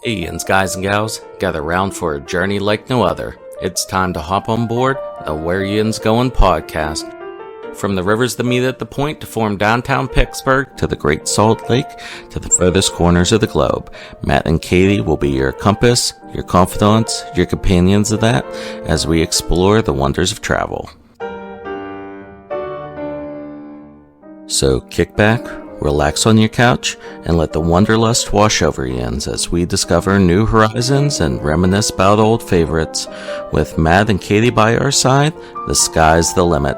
Hey, Yinz guys and gals, gather round for a journey like no other. It's time to hop on board the Where Yinz Goin podcast. From the rivers that meet at the point to form downtown Pittsburgh, to the Great Salt Lake, to the furthest corners of the globe, Matt and Katie will be your compass, your confidants, your companions of that, as we explore the wonders of travel. So kick back, relax on your couch, and let the wanderlust wash over Yinz as we discover new horizons and reminisce about old favorites. With Matt and Katie by our side, the sky's the limit.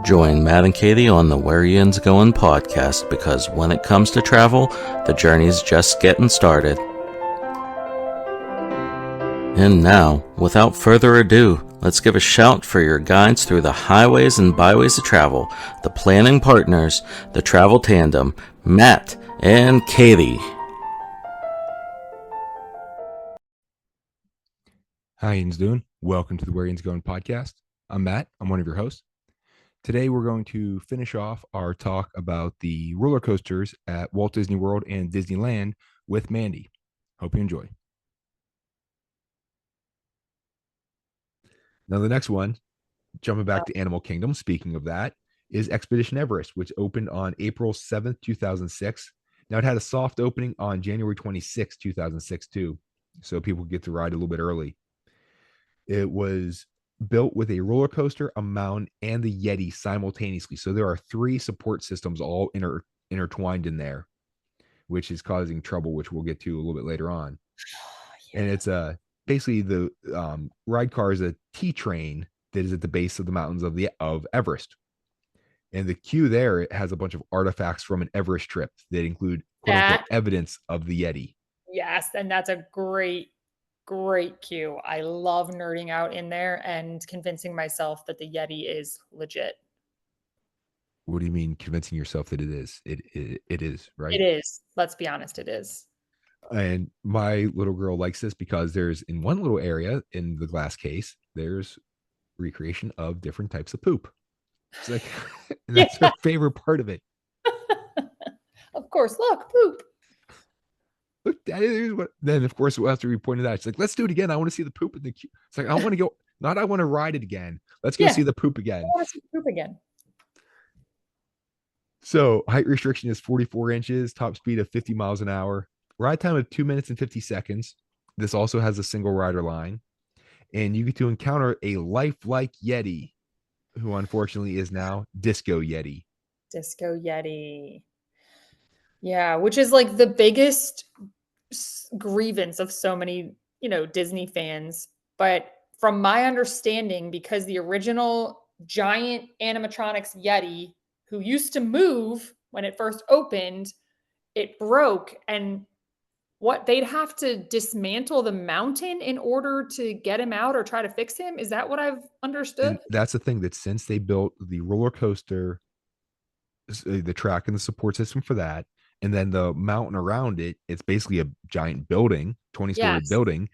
Join Matt and Katie on the Where Yinz Goin podcast, because when it comes to travel, the journey's just getting started. And now, without further ado, let's give a shout for your guides through the highways and byways of travel, the planning partners, the travel tandem, Matt and Katie. Hi, Yinz doing? Welcome to the Where Yinz Goin podcast. I'm Matt. I'm one of your hosts. Today, we're going to finish off our talk about the roller coasters at Walt Disney World and Disneyland with Mandy. Hope you enjoy. Now, the next one, jumping back to Animal Kingdom, speaking of that, is Expedition Everest, which opened on April 7th, 2006. Now, it had a soft opening on January 26th, 2006, too, so people get to ride a little bit early. It was built with a roller coaster, a mountain, and the Yeti simultaneously. So there are three support systems all intertwined in there, which is causing trouble, which we'll get to a little bit later on. And it's basically the ride car is a T-train that is at the base of the mountains of Everest. And the queue there, it has a bunch of artifacts from an Everest trip that include quote unquote evidence of the Yeti. Yes, and that's a great queue. I love nerding out in there and convincing myself that the Yeti is legit. What do you mean convincing yourself that it is? It is, right? It is. Let's be honest, it is. And my little girl likes this because there's in one little area in the glass case, there's recreation of different types of poop. It's like, and that's her favorite part of it. Of course, look, poop. Look, here's what. Then, of course, after we pointed out, it's like, let's do it again. I want to see the poop in the queue. It's like, I want to go, not I want to ride it again. Let's go see the poop again. I want to see the poop again. So, height restriction is 44 inches, top speed of 50 miles an hour, ride time of 2 minutes and 50 seconds. This also has a single rider line. And you get to encounter a lifelike Yeti, who unfortunately is now Disco Yeti. Disco Yeti. Yeah, which is like the biggest grievance of so many, Disney fans. But from my understanding, because the original giant animatronics Yeti, who used to move when it first opened, it broke, and they'd have to dismantle the mountain in order to get him out or try to fix him. Is that what I've understood? And that's the thing, that since they built the roller coaster, the track and the support system for that, and then the mountain around it, it's basically a giant building, 20-story building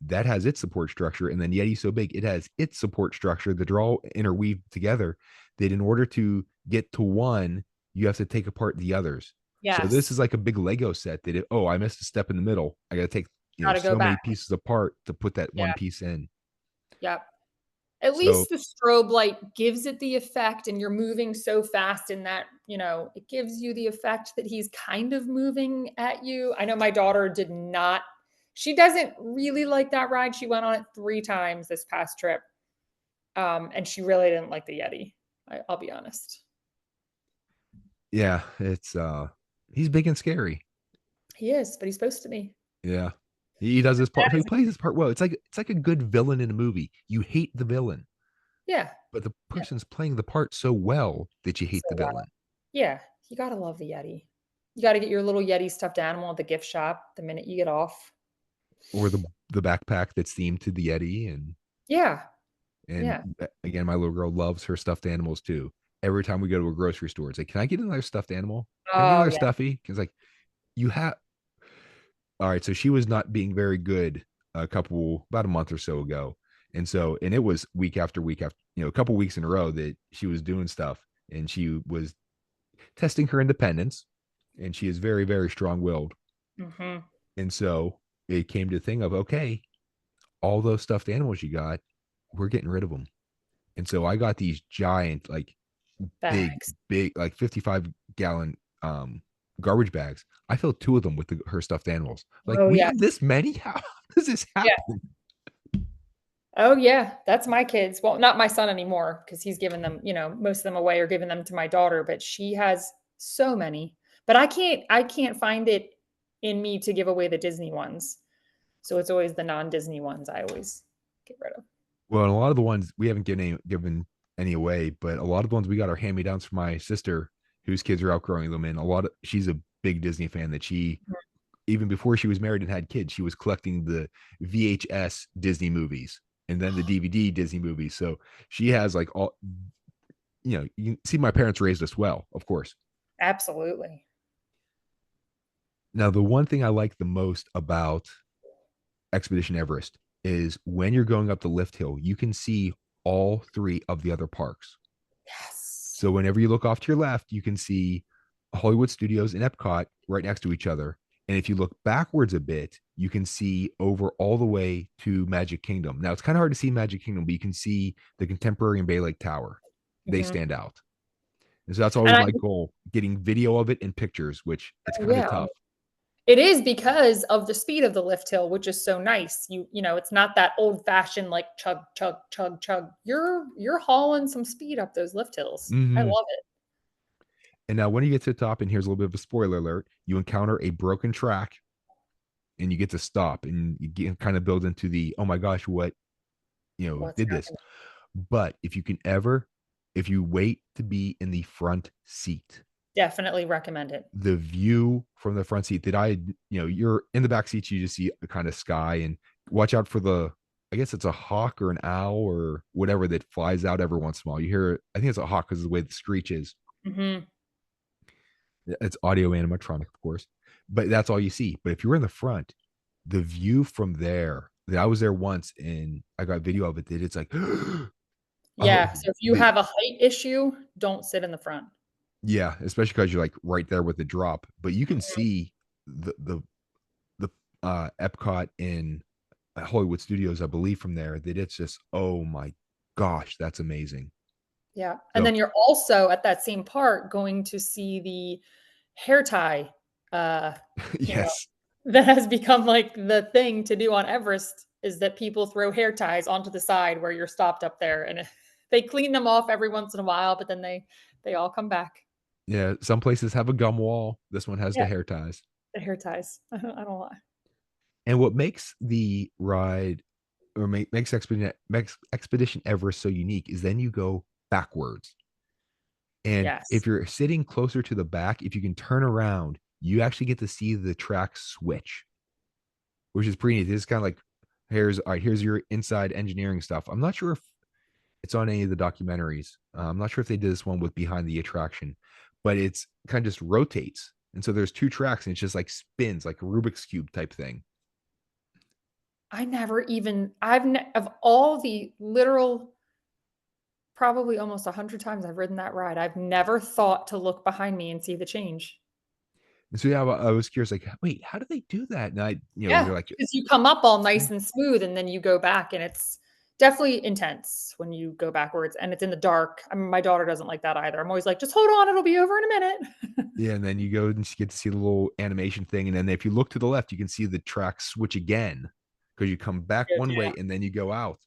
that has its support structure. And then Yeti's so big, it has its support structure that are all interweaved together, that in order to get to one, you have to take apart the others. Yes. So this is like a big Lego set that I missed a step in the middle. I got to take so many pieces apart to put that one piece in. Yep. At least the strobe light gives it the effect, and you're moving so fast in that, it gives you the effect that he's kind of moving at you. I know my daughter she doesn't really like that ride. She went on it 3 times this past trip. And she really didn't like the Yeti. I'll be honest. Yeah, it's he's big and scary. He is, but he's supposed to be. Yeah. He does his part. He plays his part well. It's like a good villain in a movie. You hate the villain. Yeah. But the person's playing the part so well that you hate the villain. Yeah. You got to love the Yeti. You got to get your little Yeti stuffed animal at the gift shop the minute you get off. Or the backpack that's themed to the Yeti. And again, my little girl loves her stuffed animals too. Every time we go to a grocery store, it's like, can I get another stuffed animal? Can I get another stuffy? Because like, you have... All right, so she was not being very good about a month or so ago. And it was week after week after, a couple weeks in a row that she was doing stuff, and she was testing her independence, and she is very, very strong-willed. Mm-hmm. And so it came to the thing of, okay, all those stuffed animals you got, we're getting rid of them. And so I got these giant, like Bags. big, like 55-gallon garbage bags. I filled 2 of them with her stuffed animals. Like, Oh we yeah. have this many? How does this Yeah. happen? Oh yeah. That's my kids. Well, not my son anymore because he's given them, most of them away or giving them to my daughter, but she has so many. But I can't find it in me to give away the Disney ones. So it's always the non-Disney ones I always get rid of. Well, and a lot of the ones we haven't given any away, but a lot of the ones we got are hand-me-downs from my sister, whose kids are outgrowing them. And she's a big Disney fan that she, even before she was married and had kids, she was collecting the VHS Disney movies and then the DVD Disney movies. So she has like all, you can see my parents raised us well, of course. Absolutely. Now, the one thing I like the most about Expedition Everest is when you're going up the lift hill, you can see all 3 of the other parks. Yes. So whenever you look off to your left, you can see Hollywood Studios and Epcot right next to each other. And if you look backwards a bit, you can see over all the way to Magic Kingdom. Now, it's kind of hard to see Magic Kingdom, but you can see the Contemporary and Bay Lake Tower. They Mhm. stand out. And so that's And always my goal, getting video of it and pictures, which it's kind of yeah, tough. it is because of the speed of the lift hill, which is so nice. It's not that old fashioned like chug, chug, chug, chug. You're hauling some speed up those lift hills. I Mhm. love it. And now when you get to the top, and here's a little bit of a spoiler alert, you encounter a broken track and you get to stop and you get kind of build into the, oh my gosh, what, What's did this. happening? But if you wait to be in the front seat, Definitely recommend it. the view from the front seat you're in the back seats, you just see a kind of sky, and watch out for I guess it's a hawk or an owl or whatever that flies out every once in a while. You hear, I think it's a hawk because of the way the screech is. Hmm. It's audio animatronic, of course, but that's all you see. But if you're in the front, the view from there, that I was there once and I got video of it, that it's like, oh, Yeah. So if you have a height issue, don't sit in the front. yeah, especially because you're like right there with the drop, but you can Mhm. see the Epcot in Hollywood Studios, I believe, from there, that it's just, oh my gosh, that's amazing. Yeah. And So then you're also at that same park going to see the hair tie, uh, you know, yes, that has become like the thing to do on Everest is that people throw hair ties onto the side where you're stopped up there and they clean them off every once in a while, but then they all come back. yeah, some places have a gum wall. This one has the Yeah, hair ties. the hair ties. I don't lie. And what makes the ride, or makes Expedition Everest so unique, is then you go backwards. And Yes. if you're sitting closer to the back, if you can turn around, you actually get to see the track switch, which is pretty neat. It's kind of like, here's your inside engineering stuff. I'm not sure if it's on any of the documentaries. I'm not sure if they did this one with Behind the Attraction, but it's kind of just rotates. And so there's 2 tracks and it's just like spins, like a Rubik's Cube type thing. I never even of all the literal probably almost 100 times I've ridden that ride, I've never thought to look behind me and see the change. And so, yeah, I was curious, like, wait, how do they do that? And Yeah, they're like, because you come up all nice and smooth, and then you go back, and it's definitely intense when you go backwards, and it's in the dark. I mean, my daughter doesn't like that either. I'm always like, "Just hold on, it'll be over in a minute." yeah. And then you go and you get to see the little animation thing. And then if you look to the left, you can see the track switch again because you come back Good, one yeah. way and then you go out.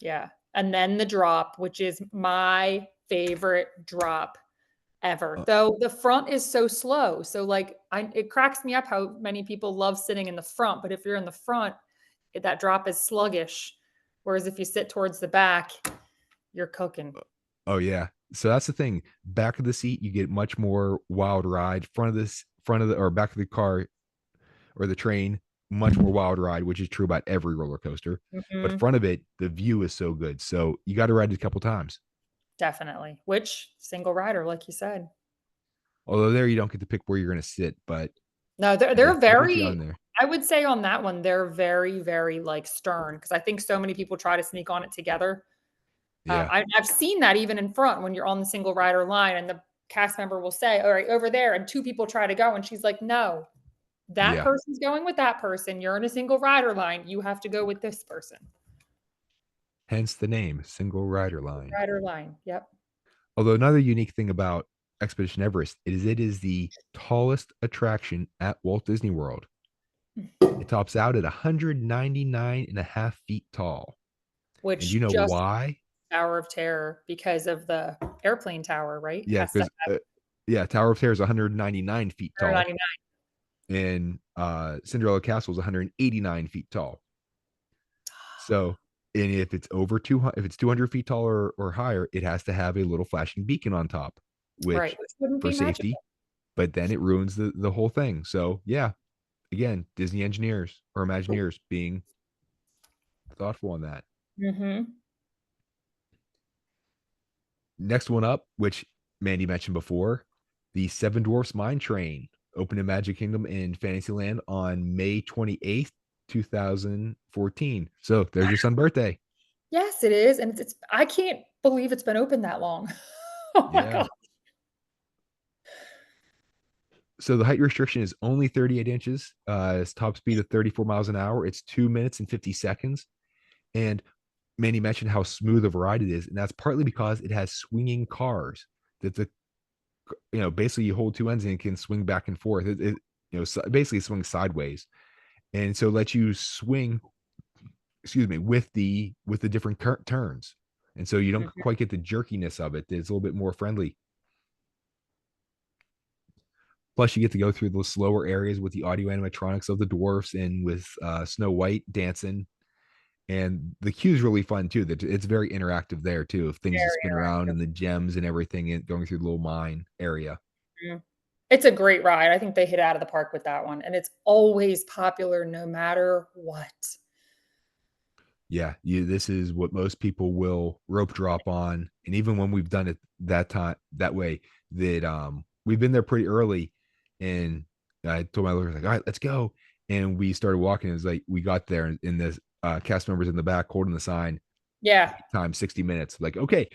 Yeah, and then the drop, which is my favorite drop ever. Uh, Though the front is so slow. So like it cracks me up how many people love sitting in the front, but if you're in the front, that drop is sluggish. Whereas if you sit towards the back, you're cooking. oh, yeah. So that's the thing. Back of the seat, you get much more wild ride. Front of the, or back of the car or the train, much more wild ride, which is true about every roller coaster. But Mhm. front of it, the view is so good. So you got to ride it a couple times. Definitely. Which single rider, like you said. Although there you don't get to pick where you're going to sit, but No, they're they get you very on there. I would say on that one, they're very, very like stern because I think so many people try to sneak on it together. Yeah. I've seen that even in front when you're on the single rider line and the cast member will say, all right, over there. And 2 people try to go. And she's like, no. That Yeah. person's going with that person. You're in a single rider line. You have to go with this person. Hence the name, single rider line. Rider line. Yep. Although another unique thing about Expedition Everest is it is the tallest attraction at Walt Disney World. It tops out at 199 and a half feet tall. And you Which know just why? Tower of Terror because of the airplane tower, right? Yeah, Has to because Tower of Terror is 199 feet have tall, 99. and Cinderella Castle is 189 feet tall. So, and if it's over 200, if it's 200 feet tall or higher, it has to have a little flashing beacon on top, Right. which Which wouldn't for be safety, magical. but then it ruins the whole thing. So, yeah, again, Disney engineers or Imagineers being thoughtful on that. Mm-hmm. Next one up, which Mandy mentioned before, the Seven Dwarfs Mine Train opened in Magic Kingdom in Fantasyland on May 28th, 2014. So there's your son's birthday. Yes, it is. And it's I can't believe it's been open that long. Oh my Yeah. God. So the height restriction is only 38 inches. It's top speed of 34 miles an hour. It's 2 minutes and 50 seconds. And Manny mentioned how smooth of a ride it is. And that's partly because it has swinging cars that basically you hold two ends and it can swing back and forth. Basically swings sideways. And so let you swing, with the different turns. And so you don't Mhm. quite get the jerkiness of it. It's a little bit more friendly. Plus, you get to go through those slower areas with the audio animatronics of the dwarfs and with Snow White dancing. And the queue is really fun too. That it's very interactive there too, of things to Very spin around interactive. and the gems and everything, and going through the little mine area. Mhm. It's a great ride. I think they hit out of the park with that one. And it's always popular no matter what. Yeah, this is what most people will rope drop on. And even when we've done it that way, that we've been there pretty early, and I told my lawyer, like, all right, let's go. And we started walking. It was like we got there, and the cast members in the back holding the sign, Yeah. time 60 minutes. Like, okay,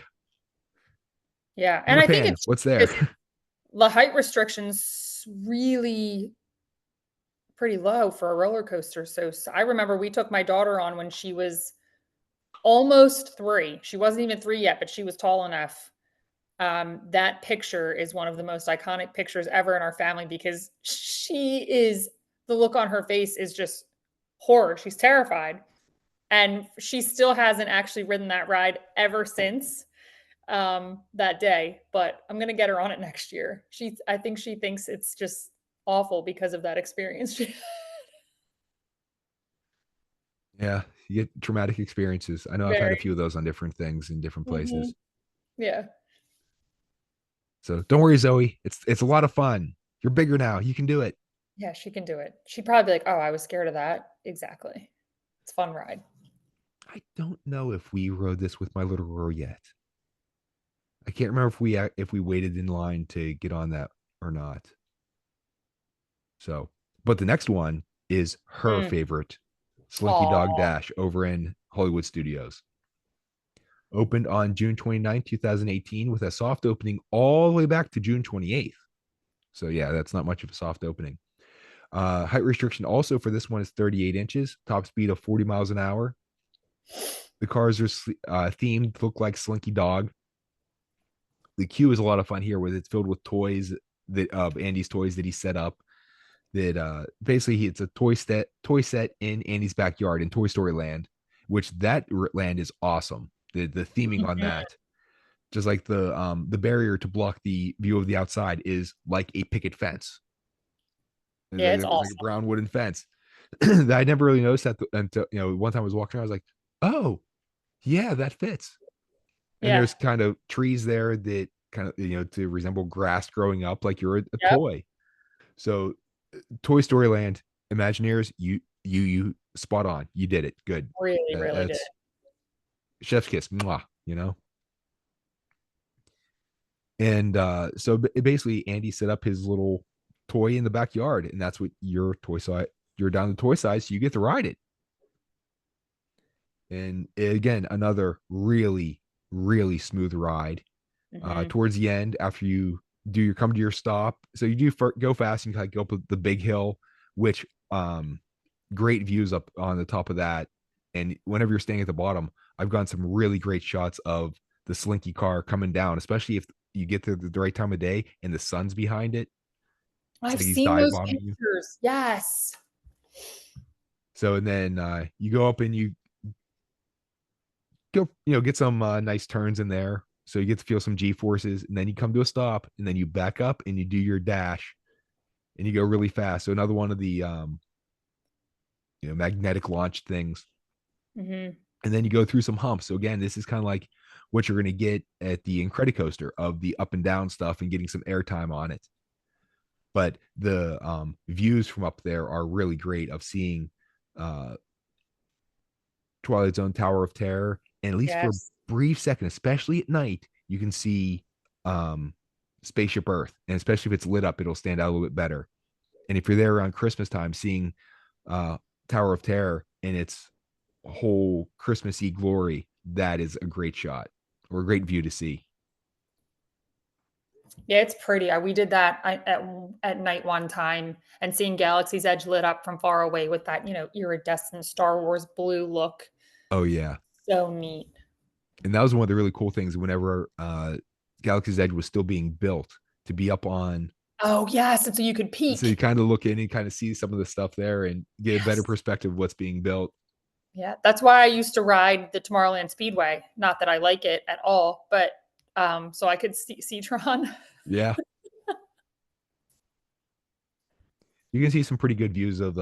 Yeah. And Peter I think Pan, it's what's there? because the height restrictions really pretty low for a roller coaster. So I remember we took my daughter on when she was almost 3. She wasn't even 3 yet, but she was tall enough. That picture is one of the most iconic pictures ever in our family because the look on her face is just horror. She's terrified. And she still hasn't actually ridden that ride ever since that day, but I'm gonna get her on it next year. I think she thinks it's just awful because of that experience. Yeah, you get traumatic experiences. I know I've had a Very. few of those on different things in different Mhm. places. Yeah. So don't worry, Zoe. It's a lot of fun. You're bigger now. You can do it. Yeah, she can do it. She'd probably be like, "Oh, I was scared of that." Exactly. It's a fun ride. I don't know if we rode this with my little girl yet. I can't remember if we waited in line to get on that or not. So, but the next one is her Mm. favorite, Slinky Dog Aw. Dash over in Hollywood Studios. Opened on June 29th, 2018, with a soft opening all the way back to June 28th. So yeah, that's not much of a soft opening. Height restriction also for this one is 38 inches, top speed of 40 miles an hour. The cars are themed, look like Slinky Dog. The queue is a lot of fun here, where it's filled with toys that Andy's toys that he set up. That basically it's a toy set in Andy's backyard in Toy Story Land, which that land is awesome. The theming on Mhm. that, just like the barrier to block the view of the outside, is like a picket fence. Yeah, it's It's like a awesome. brown wooden fence. That I never really noticed that until one time I was walking around. I was like, oh yeah, that fits. And Yeah. there's kind of trees there that kind of to resemble grass growing up like you're a Yep. toy. So Toy Story Land, Imagineers, you spot on. You did it. Good. Really, really did. That's chef's kiss. Mwah, And so basically Andy set up his little toy in the backyard, and that's what your toy size. You're down to toy size, so you get to ride it. And again, another really, really smooth ride. Mhm. Towards the end, after you come to your stop, so you do go fast and like go up the big hill, which great views up on the top of that. And whenever you're staying at the bottom, I've gotten some really great shots of the Slinky car coming down, especially if you get to the right time of day and the sun's behind it. It's I've like he's seen dive those bombing you. pictures. Yes. So and then you go up and you go, get some nice turns in there. So you get to feel some G forces, and then you come to a stop, and then you back up and you do your dash, and you go really fast. So another one of the magnetic launch things, Mm-hmm. and then you go through some humps. So again, this is kind of like what you're going to get at the Incredicoaster of the up and down stuff and getting some airtime on it. But the views from up there are really great of seeing Twilight Zone, Tower of Terror, and at least for a Yes. brief second, especially at night, you can see Spaceship Earth, and especially if it's lit up, it'll stand out a little bit better. And if you're there around Christmas time, seeing Tower of Terror in its whole Christmassy glory, that is a great shot or a great view to see. Yeah, it's pretty. We did that at night one time, and seeing Galaxy's Edge lit up from far away with that, iridescent Star Wars blue look. Oh yeah, So neat. and that was one of the really cool things. Whenever Galaxy's Edge was still being built, to be up on. Oh yes, and so you could peek. So you kind of look in and kind of see some of the stuff there and get a better Yes. perspective of what's being built. Yeah, that's why I used to ride the Tomorrowland Speedway. Not that I like it at all, but so I could see Tron. Yeah. You can see some pretty good views of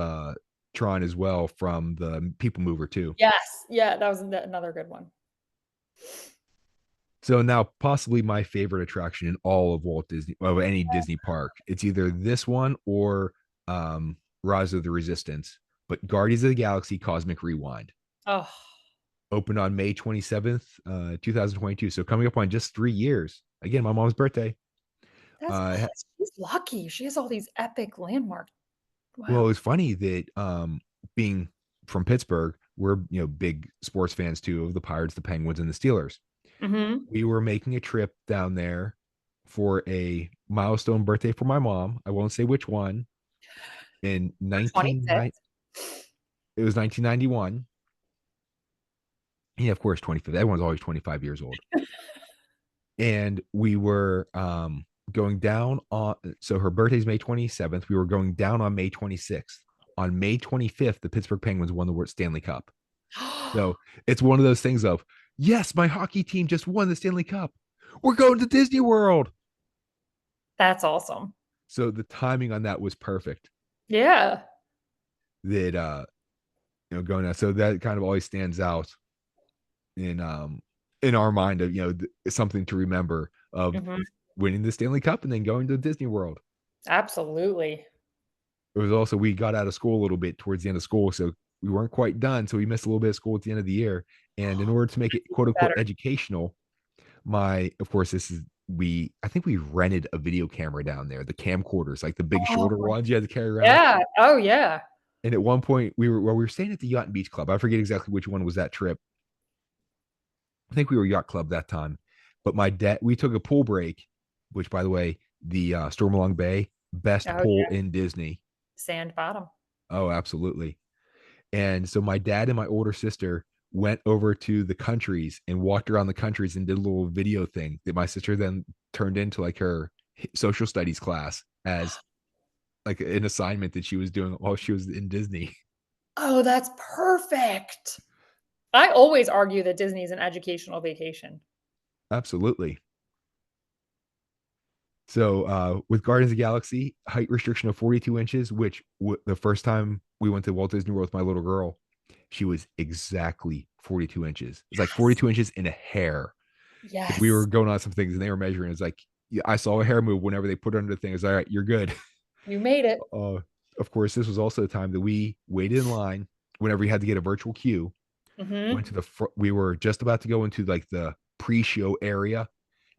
Tron as well from the People Mover too. Yes, yeah, that was another good one. So now possibly my favorite attraction in all of Walt Disney, of any Disney park. It's either this one or Rise of the Resistance, but Guardians of the Galaxy Cosmic Rewind. Oh, Opened on May 27th, 2022. So coming up on just 3 years. Again, my mom's birthday. she's lucky. She has all these epic landmarks. Wow. Well, it's funny that being from Pittsburgh, we're big sports fans too of the Pirates, the Penguins, and the Steelers. Mm-hmm. We were making a trip down there for a milestone birthday for my mom. I won't say which one. In 1990, it was 1991. Yeah, of course, 25th. Everyone's always 25 years old. And we were going down on, so her birthday's May 27th. We were going down on May 26th. On May 25th, the Pittsburgh Penguins won the Stanley Cup. So it's one of those things of, yes, my hockey team just won the Stanley Cup. We're going to Disney World. That's awesome. So the timing on that was perfect. Yeah. That going out. So that kind of always stands out in our mind of something to remember of winning the Stanley Cup and then going to Disney World. Absolutely. It was also, we got out of school a little bit towards the end of school, so we weren't quite done. So we missed a little bit of school at the end of the year. And in order to make it quote unquote educational, I think we rented a video camera down there, the camcorders, like the big shoulder ones you had to carry around. Yeah. Oh yeah. And at one point we were staying at the Yacht and Beach Club. I forget exactly which one was that trip. I think we were Yacht Club that time. But we took a pool break, which by the way, the Stormalong Bay, best pool in Disney. Sand bottom. Oh, absolutely. And so my dad and my older sister went over to the countries and walked around the countries and did a little video thing that my sister then turned into like her social studies class as like an assignment that she was doing while she was in Disney. Oh, that's perfect. I always argue that Disney is an educational vacation. Absolutely. So with Guardians of the Galaxy, height restriction of 42 inches, which the first time we went to Walt Disney World with my little girl, she was exactly 42 inches. It's like 42 inches in a hair. Yes. We were going on some things and they were measuring. It's like, I saw a hair move whenever they put it under the thing. It's like, all right, you're good. You made it. Of course, this was also the time that we waited in line whenever we had to get a virtual queue. Went to we were just about to go into like the pre-show area.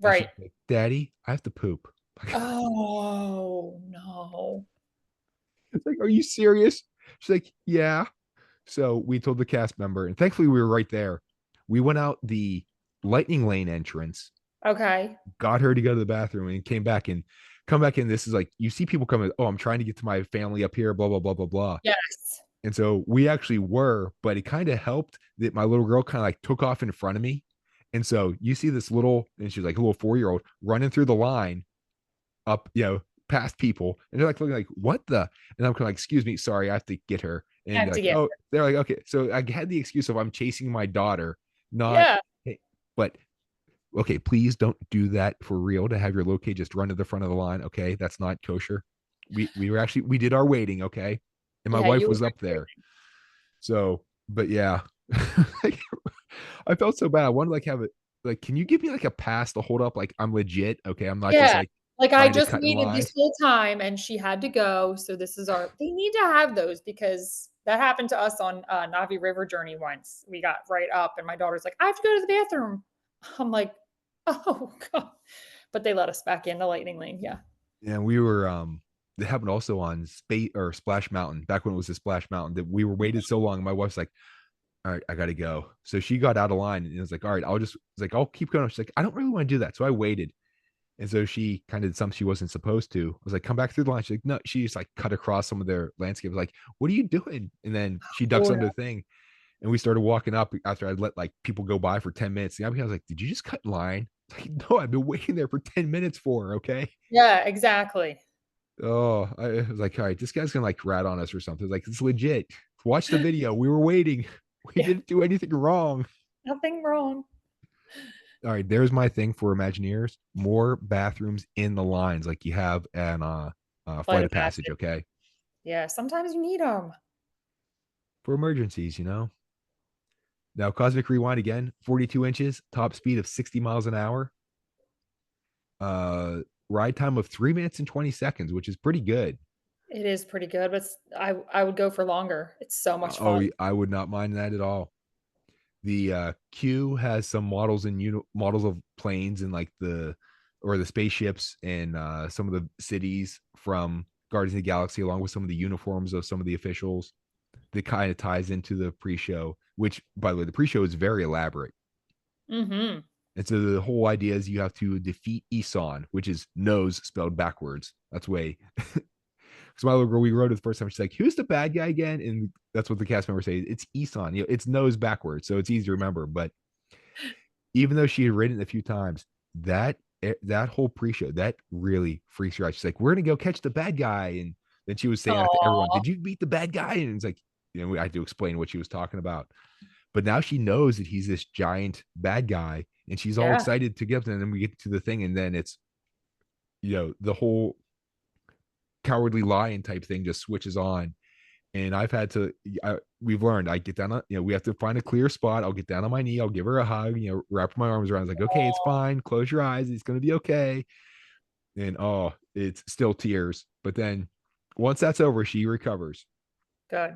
Right. Like, Daddy, I have to poop. Oh no. It's like, are you serious? She's like, yeah. So we told the cast member, and thankfully we were right there. We went out the lightning lane entrance. Okay. Got her to go to the bathroom and came back. And come back in. This is like, you see people coming, oh, I'm trying to get to my family up here, blah, blah, blah, blah, blah. Yes. And so we actually were, but it kind of helped that my little girl kind of like took off in front of me. And so you see this little, and she's like a little 4-year-old running through the line up, past people. And they're like looking like, what the? And I'm kind of like, excuse me, sorry, I have to get her. I And have to like, get oh, her. they're like, okay. So I had the excuse of I'm chasing my daughter, not, Yeah. hey, but okay, please don't do that for real to have your little kid just run to the front of the line. Okay. That's not kosher. We did our waiting. Okay. And my Yeah, wife you was were up there. So, but yeah, like, I felt so bad. I wanted to like have it, like, can you give me like a pass to hold up? Like I'm legit. Okay. I'm not just Yeah. like Like I trying to just cut in waited line. this whole time and she had to go. So this is they need to have those because that happened to us on Navi River Journey once. We got right up and my daughter's like, I have to go to the bathroom. I'm like, oh God. But they let us back in the lightning lane. Yeah. And we were it happened also on Space or Splash Mountain, back when it was a Splash Mountain, that we were waited so long. My wife's like, all right, I gotta go. So she got out of line and it was like, all right, I'll keep going. She's like, I don't really want to do that. So I waited. And so she kind of did something she wasn't supposed to. I was like, come back through the line. She's like, no, she just like cut across some of their landscapes. Like, what are you doing? And then she ducks Poor. under the thing. And we started walking up after I'd let like people go by for 10 minutes. And I was like, did you just cut in line? Like, no, I've been waiting there for 10 minutes for her. Okay. Yeah, exactly. Oh, I was like, all right, this guy's gonna like rat on us or something. Like, it's legit. Watch the video. We were waiting. We Yeah. didn't do anything wrong. Nothing wrong. All right, there's my thing for Imagineers. More bathrooms in the lines, like you have an Flight of Passage. Okay, Yeah. Sometimes you need them. for emergencies. Now, Cosmic Rewind again, 42 inches, top speed of 60 miles an hour. Ride time of 3 minutes and 20 seconds, which is pretty good. It is pretty good, but I would go for longer. It's so much Oh, fun. I would not mind that at all. The queue has some models and models of planes and like the spaceships and some of the cities from Guardians of the Galaxy, along with some of the uniforms of some of the officials. That kind of ties into the pre-show, which, by the way, the pre-show is very elaborate. Mm-hmm. And so the whole idea is you have to defeat Isan, which is nose spelled backwards. That's way. Because my little girl, we wrote it the first time. She's like, "Who's the bad guy again?" And that's what the cast members say. It's Isan. It's nose backwards, so it's easy to remember. But even though she had written it a few times, that whole pre-show that really freaks her out. She's like, "We're gonna go catch the bad guy," and then she was saying that to everyone. Aw. Did you beat the bad guy? And it's like, I had to explain what she was talking about. But now she knows that he's this giant bad guy, and she's all Yeah. excited to get up there. And then we get to the thing, and then it's the whole cowardly lion type thing just switches on. And we've learned, I get down on, we have to find a clear spot. I'll get down on my knee. I'll give her a hug, wrap my arms around. I was like, okay, it's fine. Close your eyes. It's going to be okay. And oh, it's still tears. But then once that's over, she recovers. Good.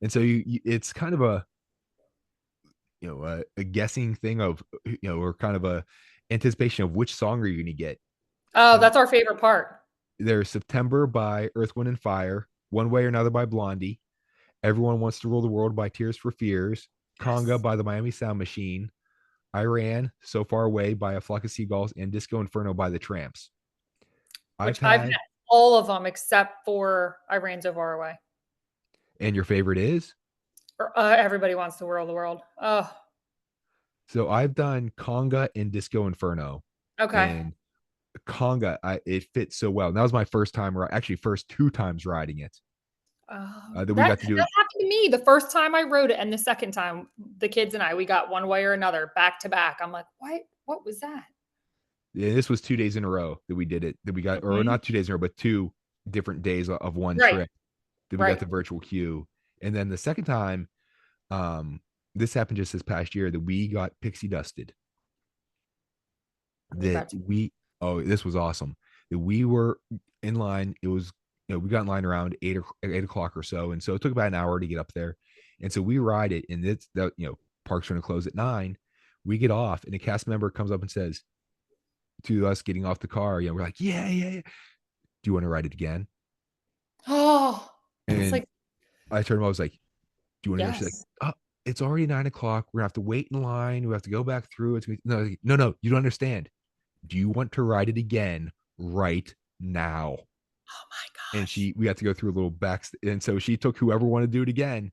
And so it's kind of a guessing thing of, or kind of a anticipation of which song are you going to get. Oh, that's our favorite part. There's September by Earth, Wind, and Fire, One Way or Another by Blondie, Everyone Wants to Rule the World by Tears for Fears, Conga by the Miami Sound Machine, Iran, So Far Away by A Flock of Seagulls, and Disco Inferno by the Tramps. Which I've had all of them except for I Ran So Far Away. And your favorite is? Everybody Wants to Rule the World. Oh. So I've done Conga and Disco Inferno. Okay. And Conga, it fits so well. And that was my first time, actually first 2 times riding it. That we got to do. That happened to me the first time I rode it, and the second time, the kids and I, we got One Way or Another back to back. I'm like, what was that? Yeah, this was 2 days in a row that we did it. That we got, or not 2 days in a row, but 2 different days of one trip that we got the virtual queue. And then the second time, this happened just this past year, that we got pixie dusted. This was awesome. That we were in line. It was, we got in line around 8 o'clock or so. And so it took about an hour to get up there. And so we ride it, and park's going to close at 9. We get off, and a cast member comes up and says to us getting off the car, we're like, yeah. Do you want to ride it again? Oh, and it's like, I turned him, I was like, do you want to? yes. She's like, oh, it's already 9 o'clock. We're gonna have to wait in line. We have to go back through. No, you don't understand. do you want to ride it again right now? Oh my And gosh. we had to go through a little back. And so she took whoever wanted to do it again.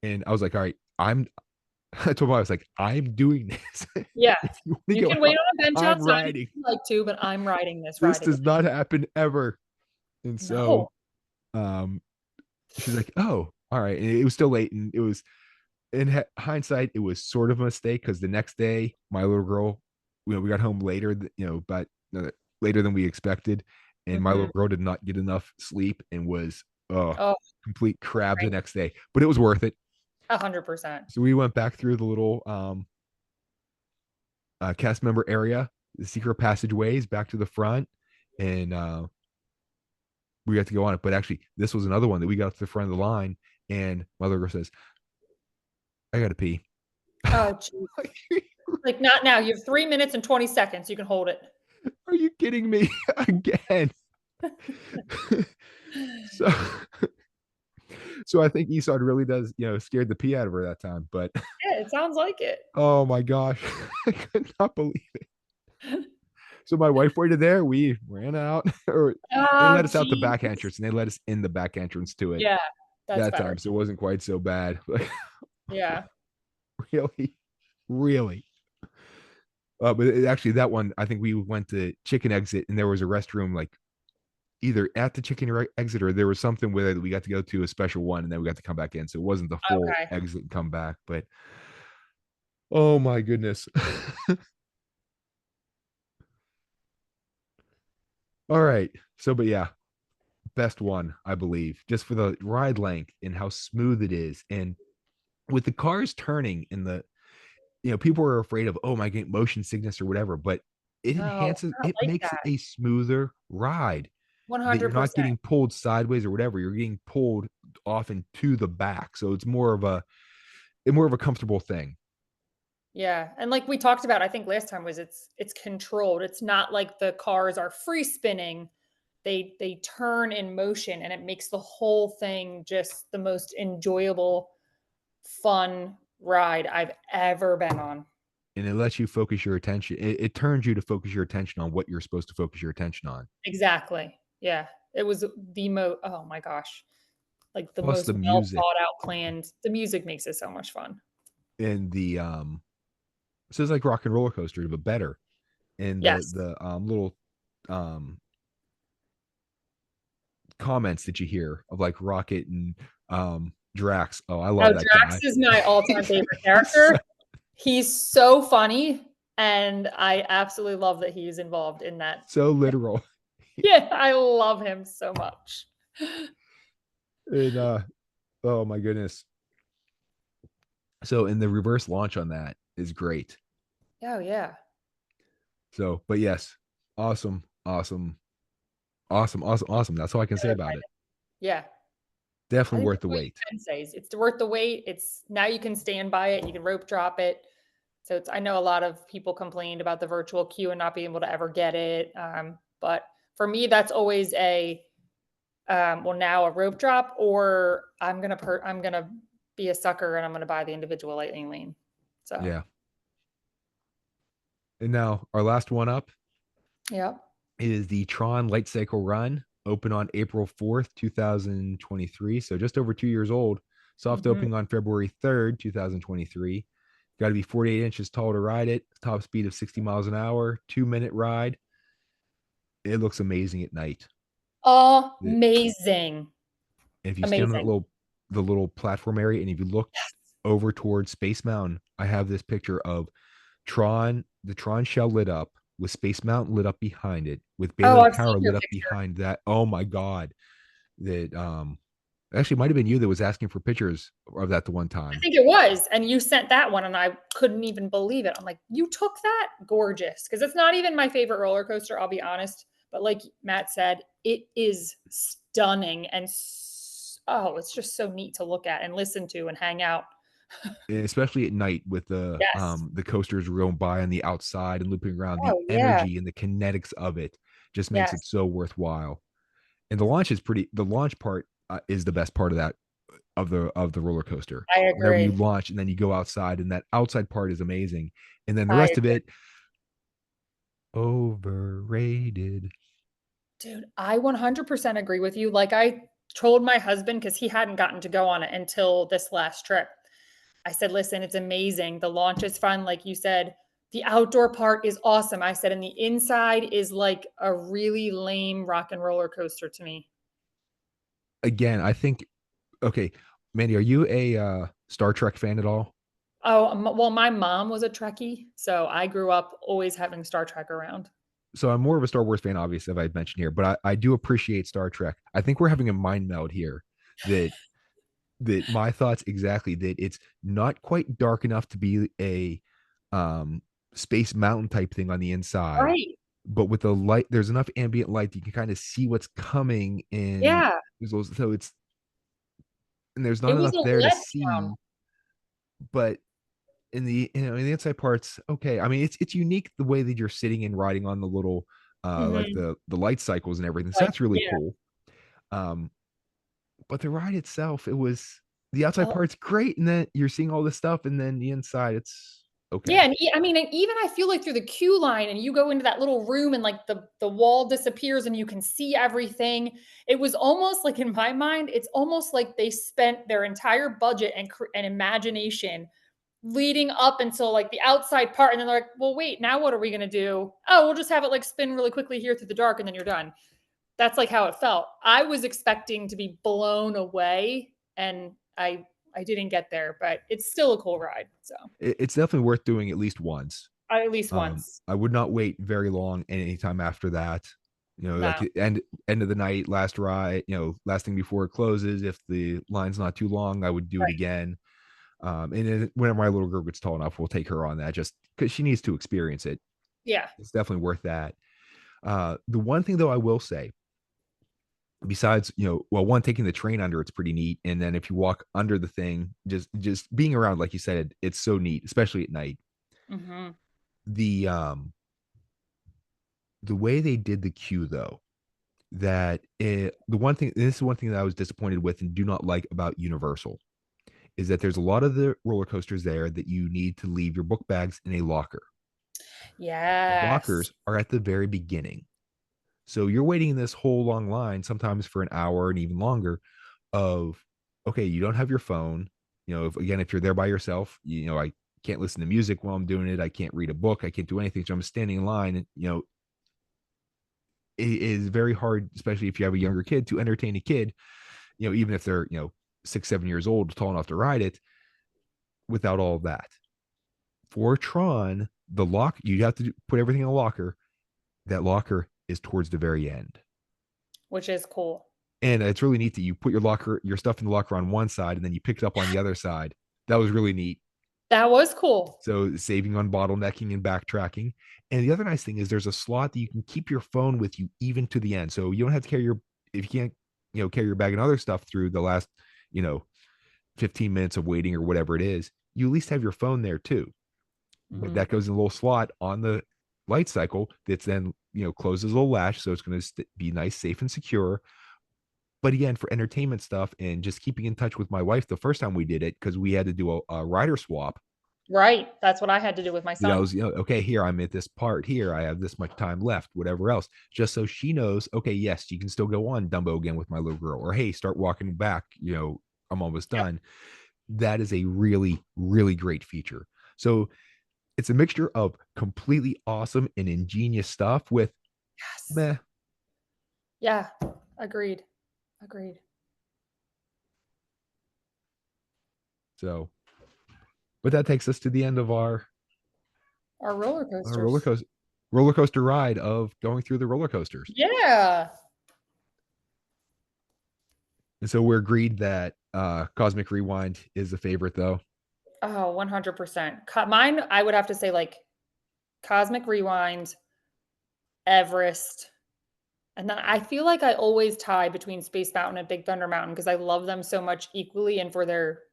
And I was like, all right, I told her, I was like, I'm doing this. Yeah. If you want to You go can wait out, on a bench I'm outside if riding. you'd like to, but I'm riding this This ride again. does not happen ever. And No. so um she's like, oh, all right. And it was still late. And it was, in hindsight, it was sort of a mistake because the next day, my little girl, we got home later, but later than we expected. And my little Mhm. girl did not get enough sleep and was Oh, complete crab the right. next day, but it was worth it. 100%. So we went back through the little cast member area, the secret passageways back to the front, and we got to go on it. But actually, this was another one that we got to the front of the line, and my little girl says, I got to pee. Oh, geez. Like, not now. You have 3 minutes and 20 seconds. You can hold it. Are you kidding me again? so so I think Esau really does, scared the pee out of her that time. But Yeah, it sounds like it. oh my gosh, I could not believe it. So my wife waited there. We ran out, or they Oh, let us out the back jeez. entrance, and they let us in the back entrance to it Yeah, that's that better. time. So it wasn't quite so bad. But Yeah. really, really. But actually, that one, I think we went to chicken exit, and there was a restroom like either at the chicken exit, or there was something with it. We got to go to a special one, and then we got to come back in. So it wasn't the full Okay. exit and come back. But oh my goodness. All right. So, but yeah, best one, I believe, just for the ride length and how smooth it is. And with the cars turning in the, people are afraid of, oh, my motion sickness or whatever, but No, not it like makes it that. a smoother ride, that you're not 100%. getting pulled sideways or whatever. You're getting pulled often to the back. So it's more of a comfortable thing. Yeah, and like we talked about, I think last time was it's controlled. It's not like the cars are free spinning. They turn in motion and it makes the whole thing just the most enjoyable, fun ride I've ever been on. And it lets you focus your attention. It turns you to focus your attention on what you're supposed to focus your attention on. Exactly. Yeah. It was oh my gosh. Like the Plus most the well music thought out planned. The music makes it so much fun. and the so it's like Rock and Roller Coaster, but better. And Yes. the little um comments that you hear of like Rocket and Drax. Oh, I Oh, love that Drax guy. is my all-time favorite He's character. He's so funny, and I absolutely love that he's involved in that. so literal. Yeah, I love him so much. And oh my goodness. So in the reverse launch on that is great. Oh, yeah. So, but yes, awesome, awesome, awesome, awesome, awesome. That's all I can say about it. Yeah. I Definitely think worth that's the what you wait. can say is it's worth the wait. It's now you can stand by it, you can rope drop it. So it's I know a lot of people complained about the virtual queue and not being able to ever get it. But for me, that's always a well now a rope drop or I'm gonna be a sucker and I'm gonna buy the individual lightning lane. So Yeah. And now our last one up yeah. is the Tron Light Cycle Run, open on April 4th, 2023. So just over 2 years old. Soft Hmm. opening on February 3rd, 2023. Got to be 48 inches tall to ride it. Top speed of 60 miles an hour, 2 minute ride. It looks amazing at night. Amazing. If you stand on that Amazing. the little platform area, and if you look over towards Space Mountain, I have this picture of the Tron shell lit up with Space Mountain lit up behind it, with Oh, Baylor I've seen Tower your lit up picture. behind that. Oh my God. That actually might have been you that was asking for pictures of that the one I time. think it was, and you sent that one, and I couldn't even believe it. I'm like, "You took that? Gorgeous!" Because it's not even my favorite roller coaster, I'll be honest, but like Matt said, it is stunning and oh, it's just so neat to look at and listen to and hang out. And especially at night with Yes. the coasters going by on the outside and looping around, the Oh, yeah. energy and the kinetics of it just makes it Yes. so worthwhile. And the launch part is the best part of that of the roller coaster. I Whenever you agree. launch and then you go outside, and that outside part is amazing. And then the I rest of agree. it, overrated. Dude, I 100% agree with you. Like I told my husband because he hadn't gotten to go on it until this last trip. I said, listen, it's amazing. The launch is fun. Like you said, the outdoor part is awesome. I said, and the inside is like a really lame rock and roller coaster to me. Again, I think, okay, Mandy, are you a Star Trek fan at all? Oh, well, my mom was a Trekkie, so I grew up always having Star Trek around. So I'm more of a Star Wars fan, obviously, if I mentioned here, but I do appreciate Star Trek. I think we're having a mind meld here that my thoughts exactly that it's not quite dark enough to be a um space mountain type thing on the inside, Right. but with the light, there's enough ambient light that you can kind of see what's coming in. Yeah. So it's, and there's not It was enough a there to letdown. see, but in the, you know, in the inside parts, okay. I mean, it's unique the way that you're sitting and riding on the little like Mhm. the light cycles and everything. So Like, that's really yeah. cool. Um, but the ride itself, it was, the outside Oh, part's great, and then you're seeing all this stuff, and then the inside, it's yeah, okay. and I mean, and even I feel like through the queue line and you go into that little room and like the wall disappears and you can see everything. It was almost like in my mind, it's almost like they spent their entire budget and imagination leading up until like the outside part and then they're like, "Well, wait, now what are we going to do? Oh, we'll just have it like spin really quickly here through the dark and then you're done." That's like how it felt. I was expecting to be blown away and I didn't get there, but it's still a cool ride. So, It's definitely worth doing at least once. at least once. I would not wait very long anytime after that. You know, No. like end of the night, last ride, you know, last thing before it closes. If the line's not too long, I would do it again. And then whenever my little girl gets tall enough, we'll take her on that just because she needs to experience it. Yeah. It's definitely worth that. The one thing though I will say, besides, you know, well, one, taking the train under, it's pretty neat, and then if you walk under the thing, just being around, like you said, it's so neat, especially at night. Mhm. The the way they did the queue though, the one thing, this is one thing that I was disappointed with and do not like about Universal, is that there's a lot of the roller coasters there that you need to leave your book bags in a locker. The Yes. lockers are at the very beginning. So you're waiting in this whole long line, sometimes for an hour and even longer, of, okay, you don't have your phone. You know, if you're there by yourself, you know, I can't listen to music while I'm doing it. I can't read a book. I can't do anything. So I'm standing in line, and, you know, it is very hard, especially if you have a younger kid, to entertain a kid, you know, even if they're, you know, 6, 7 years old, tall enough to ride it, without all of that. For Tron, the lock, you have to put everything in a locker. That locker is towards the very end. Which is cool. And it's really neat that you put your stuff in the locker on one side and then you pick it up on the other side. That was really neat. That was cool. So saving on bottlenecking and backtracking. And the other nice thing is there's a slot that you can keep your phone with you even to the end. So you don't have to carry your, if you can't, you know, carry your bag and other stuff through the last, you know, 15 minutes of waiting or whatever it is, you at least have your phone there too. But Mhm. that goes in a little slot on the light cycle that's then, you know, closes a little latch. So it's going to be nice, safe, and secure. But again, for entertainment stuff and just keeping in touch with my wife the first time we did it, because we had to do a rider swap. Right. That's what I had to do with my That I son. was, you know, okay, here I'm at this part here. I have this much time left, whatever else, just so she knows, okay, yes, you can still go on Dumbo again with my little girl, or hey, start walking back. You know, I'm almost Yep. done. That is a really, really great feature. So it's a mixture of completely awesome and ingenious stuff with Yes. meh. Yeah. Agreed. Agreed. So, but that takes us to the end of Our roller our roller coasters. coaster roller coaster ride of going through the roller coasters. Yeah. And so we're agreed that Cosmic Rewind is the favorite, though. Oh, 100%. Mine, I would have to say like Cosmic Rewind, Everest. And then I feel like I always tie between Space Mountain and Big Thunder Mountain because I love them so much equally and for their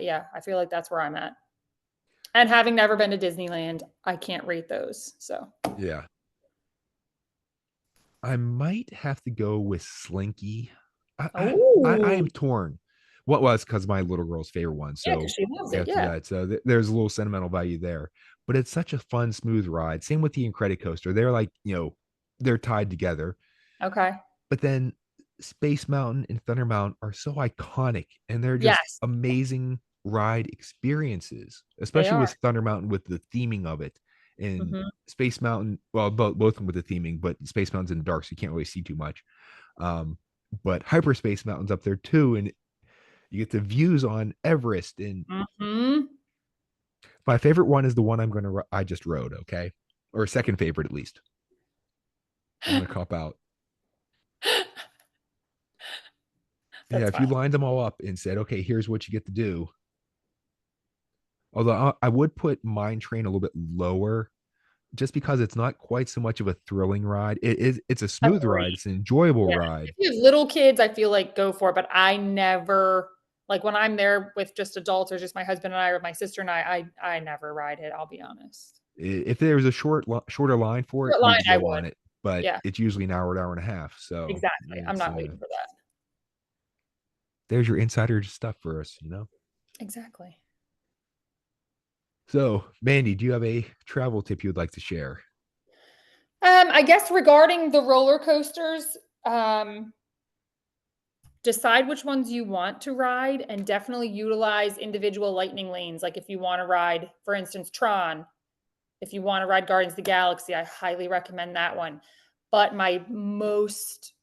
yeah, I feel like that's where I'm at. And having never been to Disneyland, I can't rate those. So, Yeah. I might have to go with Slinky. I am oh, torn. What was because my little girl's favorite one. Yeah, So because she loves we it. have to do Yeah. that. So there's a little sentimental value there. But it's such a fun, smooth ride. Same with the Incredicoaster. Coaster. They're like, they're tied together. Okay. But then Space Mountain and Thunder Mountain are so iconic and they're just Yes, amazing ride experiences, they especially are. with Thunder Mountain with the theming of it. And Hmm. Space Mountain, well, both of them with the theming, but Space Mountain's in the dark, so you can't really see too much. But Hyperspace Mountain's up there too, and you get the views on Everest. And Hmm. my favorite one is the one I just rode, okay? Or second favorite at least. I'm gonna cop out. Yeah, That's if you fine. lined them all up and said, okay, here's what you get to do. Although I would put Mine Train a little bit lower, just because it's not quite so much of a thrilling ride. It's a smooth Agree. ride. It's an enjoyable Yeah. ride. If you have little kids, I feel like go for it. But I never like when I'm there with just adults or just my husband and I or my sister and I never ride it. I'll be honest. If there was a shorter line for it, Short we line, would I go would. on it. But Yeah, it's usually an hour and a half. So exactly. I'm it's not waiting for that. there's your insider stuff for us. Exactly. So, Mandy, do you have a travel tip you would like to share? I guess regarding the roller coasters, um, decide which ones you want to ride and definitely utilize individual lightning lanes. Like if you want to ride, for instance, Tron, if you want to ride Guardians of the Galaxy, I highly recommend that one. But my most,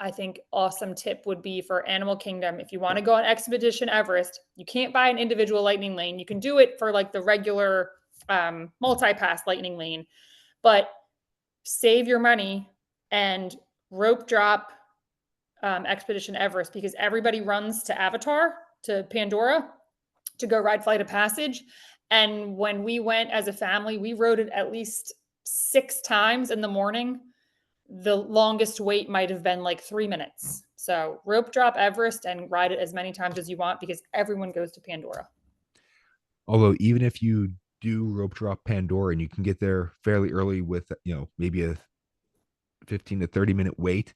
I think, awesome tip would be for Animal Kingdom. If you want to go on Expedition Everest, you can't buy an individual lightning lane. You can do it for like the regular multi-pass lightning lane, but save your money and rope drop Expedition Everest because everybody runs to Avatar, to Pandora, to go ride Flight of Passage. And when we went as a family, we rode it at least 6 times in the morning. The longest wait might have been like 3 minutes. So rope drop Everest and ride it as many times as you want because everyone goes to Pandora. Although, even if you do rope drop Pandora and you can get there fairly early with, maybe a 15 to 30-minute wait,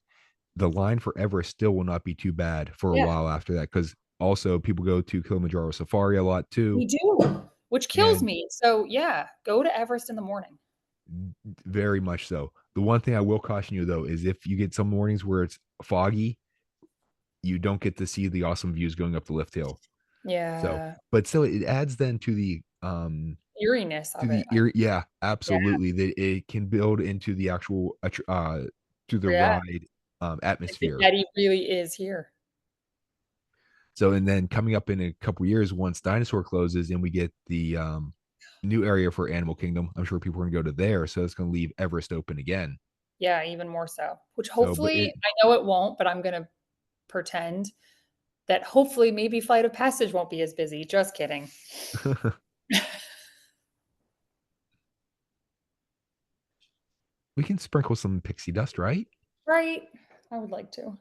the line for Everest still will not be too bad for a Yeah, while after that. Because also people go to Kilimanjaro Safari a lot we too. do, which kills And me. So yeah, go to Everest in the morning. very much so. The one thing I will caution you though is if you get some mornings where it's foggy, you don't get to see the awesome views going up the lift hill. So, Yeah, but still, it adds then to the eeriness to of it. the ear. Yeah, Yeah, absolutely. That it can build into the actual to the yeah. ride Like the atmosphere. Yeti really is here. So, and then coming up in a couple years, once Dinosaur closes and we get the new area for Animal Kingdom, I'm sure people are going to go to there. So it's going to leave Everest open again. Yeah, even more so. Which So, but hopefully, I know it won't, but I'm gonna pretend that hopefully maybe Flight of Passage won't be as busy. Just kidding. we can sprinkle some pixie dust, right? Right? I would like to.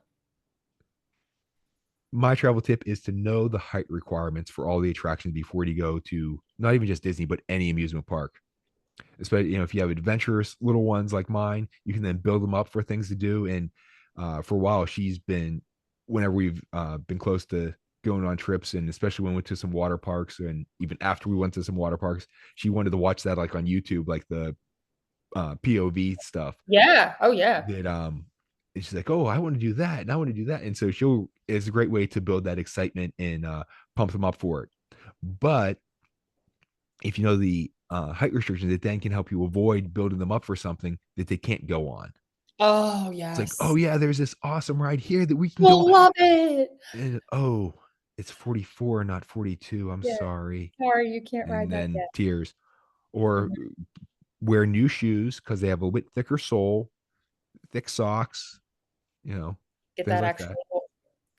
My travel tip is to know the height requirements for all the attractions before you go to not even just Disney, but any amusement park. Especially, if you have adventurous little ones like mine, you can then build them up for things to do. And for a while, whenever we've been close to going on trips, and especially when we went to some water parks, and even after we went to some water parks, she wanted to watch that like on YouTube, like the POV stuff. Yeah. Oh yeah. That and she's like, oh, I want to do that, and I want to do that, and so it's a great way to build that excitement and pump them up for it. But if you know the height restrictions, it then can help you avoid building them up for something that they can't go on. Oh It's like, oh yes. yeah, there's this awesome ride here that we can go We'll on. love it. And oh, it's 44, not 42. I'm Yeah. sorry. Sorry, you can't ride And that then yet. tears. Or Mhm. wear new shoes because they have a bit thicker sole, thick socks, Get things that like extra that. little,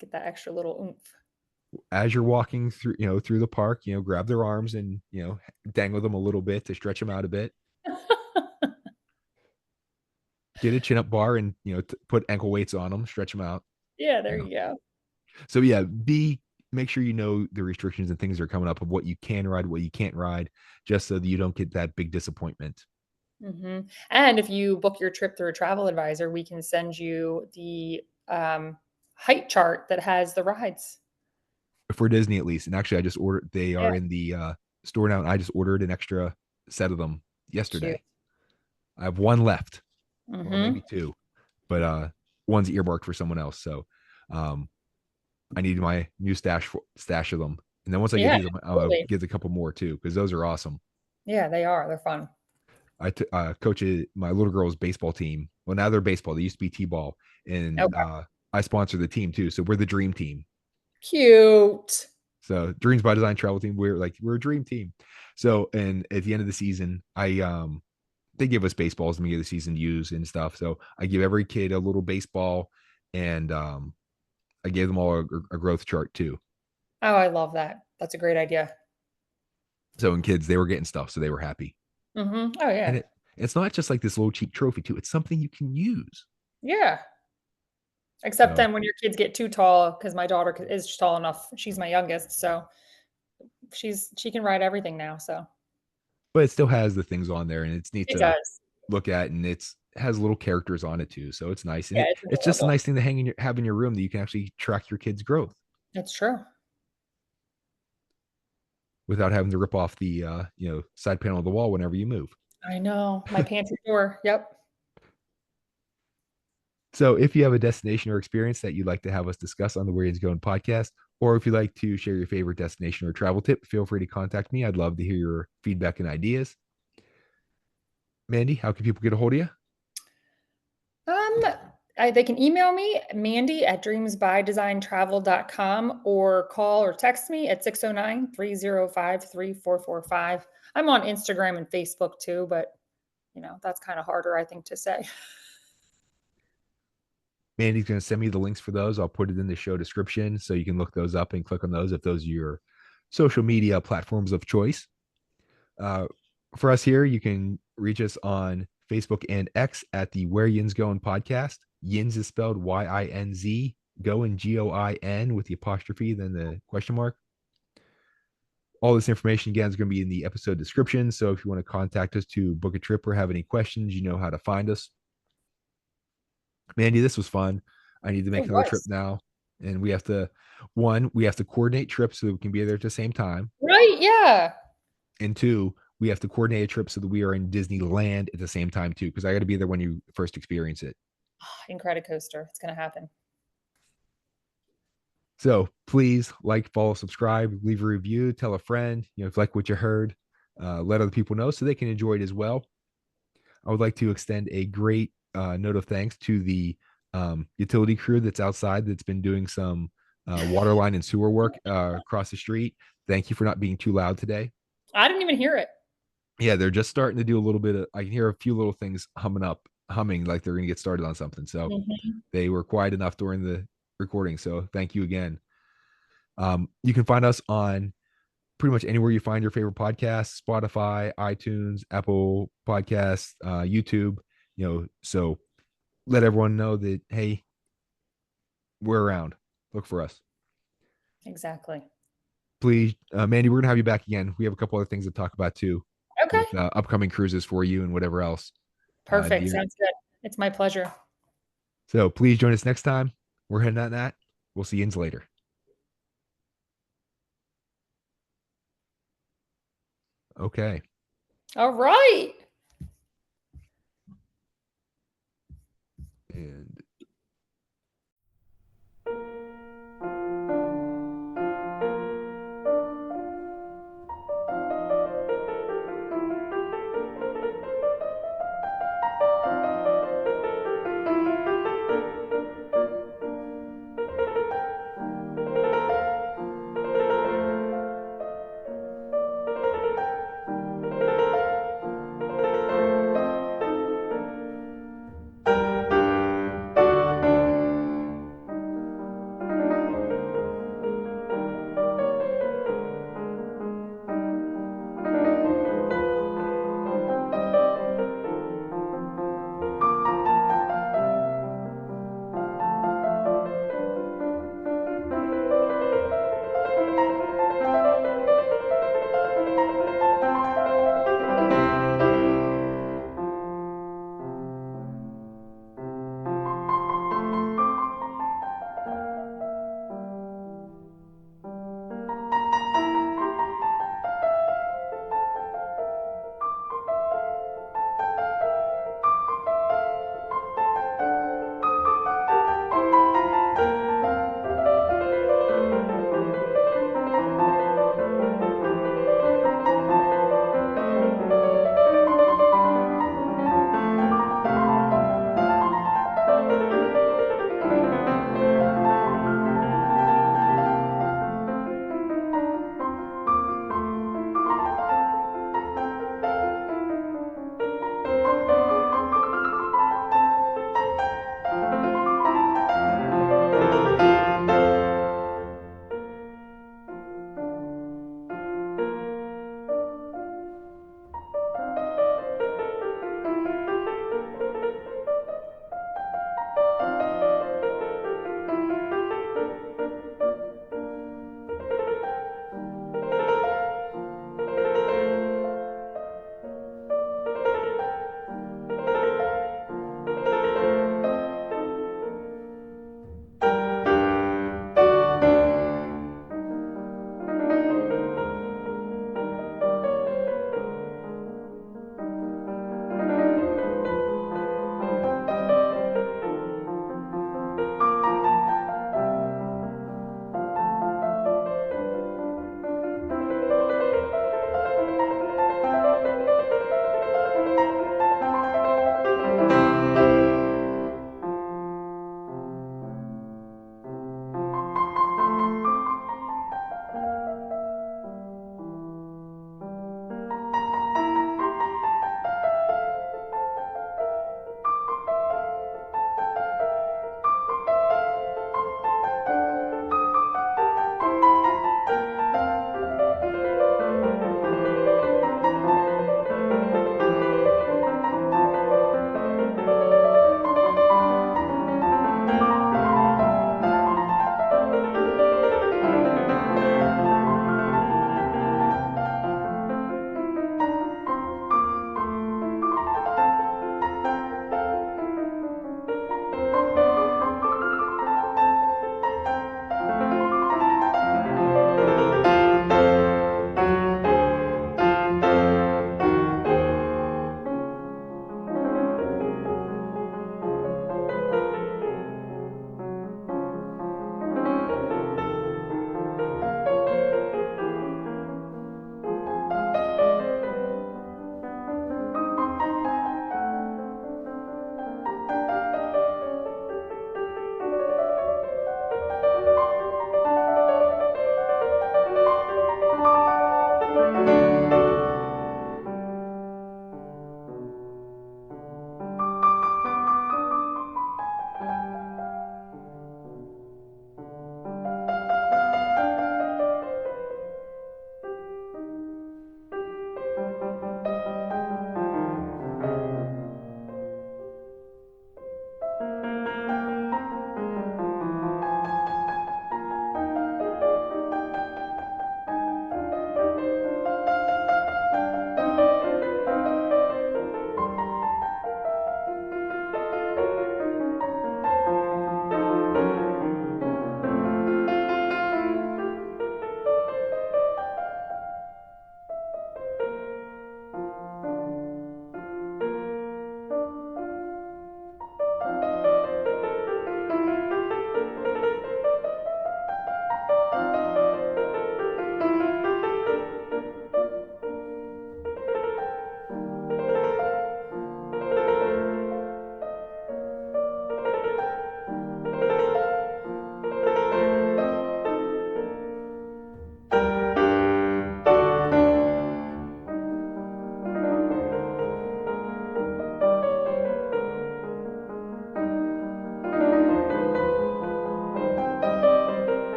get that extra little oomph. As you're walking through the park, grab their arms and, dangle them a little bit to stretch them out a bit. Get a chin up bar and, put ankle weights on them, stretch them out. Yeah, there You know. you go. So yeah, make sure you know the restrictions and things that are coming up of what you can ride, what you can't ride, just so that you don't get that big disappointment. And if you book your trip through a travel advisor, we can send you the height chart that has the rides. For Disney at least. And actually, I just ordered. They Yeah. are in the store now, and I just ordered an extra set of them Cute. yesterday. I have one left, or maybe Mm-hmm. two, but one's earmarked for someone else. So I need my new stash of them. And then once I get Yeah, these, I'll absolutely. get a couple more too, because those are awesome. Yeah, they are. They're fun. I coach my little girl's baseball team. Well, now they're baseball. They used to be t-ball, and Okay. I sponsor the team too. So we're the dream team. Cute. So Dreams by Design travel team. We're a dream team. So and at the end of the season, I they give us baseballs in the beginning of the season to use and stuff. So I give every kid a little baseball, and I gave them all a growth chart too. Oh, I love that. That's a great idea. So in kids, they were getting stuff, so they were happy. Mm-hmm. Oh, And yeah. it's not just like this little cheap trophy too. It's something you can use. Yeah. Except So, then when your kids get too tall, because my daughter is tall enough. She's my youngest, so she can ride everything now. So but it still has the things on there, and it's neat it to does. look at, and it's has little characters on it too. So it's nice, and Yeah, it's it's just a adorable. nice thing to have in your room that you can actually track your kids' growth It's true. without having to rip off the side panel of the wall whenever you move. I know. My pantry door. Yep. So if you have a destination or experience that you'd like to have us discuss on the Where Yinz Goin podcast, or if you'd like to share your favorite destination or travel tip, feel free to contact me. I'd love to hear your feedback and ideas. Mandy, how can people get a hold of you? Um, they can email me, Mandy at dreamsbydesigntravel.com, or call or text me at 609-305-3445. I'm on Instagram and Facebook too, but that's kind of harder, I think, to say. Mandy's going to send me the links for those. I'll put it in the show description so you can look those up and click on those if those are your social media platforms of choice. For us here, you can reach us on Facebook and X at the Where Yinz Goin podcast. Yinz is spelled Y-I-N-Z, Goin Goin with the apostrophe, then the question mark. All this information again is going to be in the episode description. So if you want to contact us to book a trip or have any questions, you know how to find us. Mandy, this was fun. I need to make It another trip was. now. And we have to coordinate trips so that we can be there at the same time. Right, yeah. And two, we have to coordinate a trip so that we are in Disneyland at the same time too, because I got to be there when you first experience it. Incredicoaster. It's going to happen. So please like, follow, subscribe, leave a review, tell a friend, if you like what you heard, let other people know so they can enjoy it as well. I would like to extend a great note of thanks to the utility crew that's outside that's been doing some water line and sewer work across the street. Thank you for not being too loud today. I didn't even hear it. Yeah, they're just starting to do a little bit of, I can hear a few little things humming like they're going to get started on something. So they were quiet enough during the recording. So thank you again. You can find us on pretty much anywhere you find your favorite podcasts: Spotify, iTunes, Apple Podcasts, YouTube. So let everyone know that, hey, we're around. Look for us. Exactly. Please, Mandy, we're gonna have you back again. We have a couple other things to talk about too, Okay. with upcoming cruises for you and whatever else. Perfect. Sounds good. It's my pleasure. So please join us next time. We're heading on that. We'll see you later. Okay. All right. And